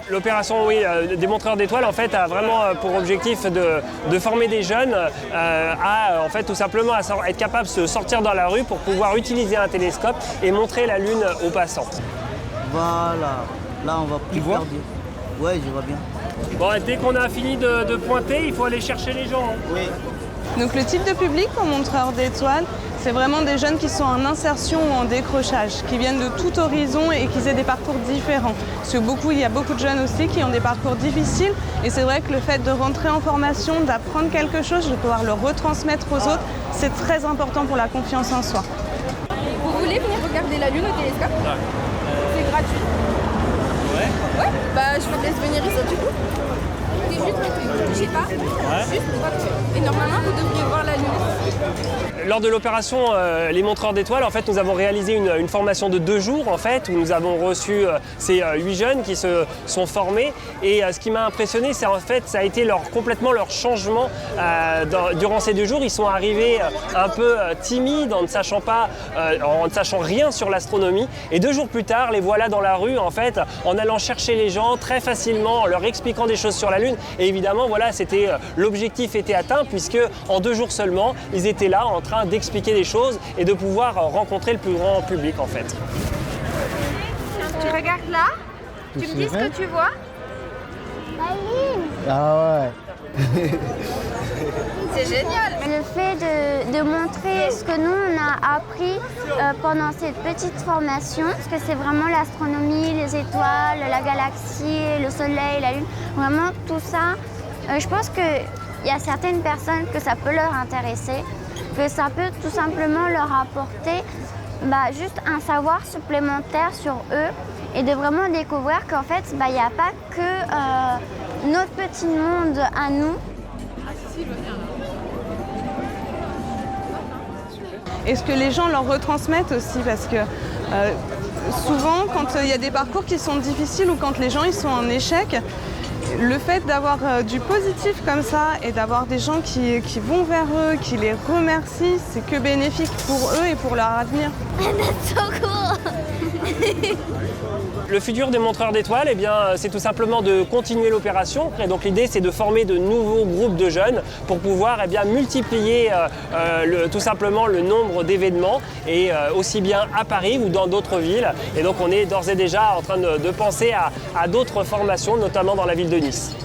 L'opération des montreurs d'étoiles en fait a vraiment pour objectif de former des jeunes à en fait tout simplement à être capables de sortir dans la rue pour pouvoir utiliser un télescope et montrer la Lune aux passants. Voilà, là on va plus faire du... Ouais, je vois bien. Bon, dès qu'on a fini de pointer, il faut aller chercher les gens. Hein. Oui. Donc le type de public pour montreurs d'étoiles, c'est vraiment des jeunes qui sont en insertion ou en décrochage, qui viennent de tout horizon et qui aient des parcours différents. Parce que il y a beaucoup de jeunes aussi qui ont des parcours difficiles et c'est vrai que le fait de rentrer en formation, d'apprendre quelque chose, de pouvoir le retransmettre aux autres, c'est très important pour la confiance en soi. Vous voulez venir regarder la Lune au télescope? C'est gratuit. Ouais. Bah je vous laisse venir ici du coup. C'est juste gratuit. Je sais pas. Juste gratuit. Et normalement vous devriez voir la Lune. Lors de l'opération Les Montreurs d'étoiles, en fait, nous avons réalisé une formation de 2 jours en fait, où nous avons reçu ces 8 jeunes qui se sont formés. Et ce qui m'a impressionné, c'est en fait, ça a été complètement leur changement durant ces 2 jours. Ils sont arrivés un peu timides, en ne sachant rien sur l'astronomie. Et 2 jours plus tard, les voilà dans la rue, en fait, en allant chercher les gens très facilement, en leur expliquant des choses sur la Lune. Et évidemment, voilà, l'objectif était atteint puisque en 2 jours seulement, ils étaient là en train d'expliquer des choses et de pouvoir rencontrer le plus grand public en fait. Tu regardes là, tu me dis ce que tu vois. Ah ouais. C'est génial. Le fait de montrer ce que nous on a appris pendant cette petite formation, parce que c'est vraiment l'astronomie, les étoiles, la galaxie, le soleil, la lune, vraiment tout ça. Je pense qu'il y a certaines personnes que ça peut leur intéresser, que ça peut tout simplement leur apporter juste un savoir supplémentaire sur eux et de vraiment découvrir qu'en fait, il n'y a pas que notre petit monde à nous. Et ce que les gens leur retransmettent aussi, parce que souvent, quand il y a des parcours qui sont difficiles ou quand les gens ils sont en échec, le fait d'avoir du positif comme ça et d'avoir des gens qui vont vers eux, qui les remercient, c'est que bénéfique pour eux et pour leur avenir. Le futur des montreurs d'étoiles, c'est tout simplement de continuer l'opération. Et donc l'idée, c'est de former de nouveaux groupes de jeunes pour pouvoir multiplier tout simplement le nombre d'événements, et aussi bien à Paris ou dans d'autres villes. Et donc on est d'ores et déjà en train de penser à d'autres formations, notamment dans la ville de Nice.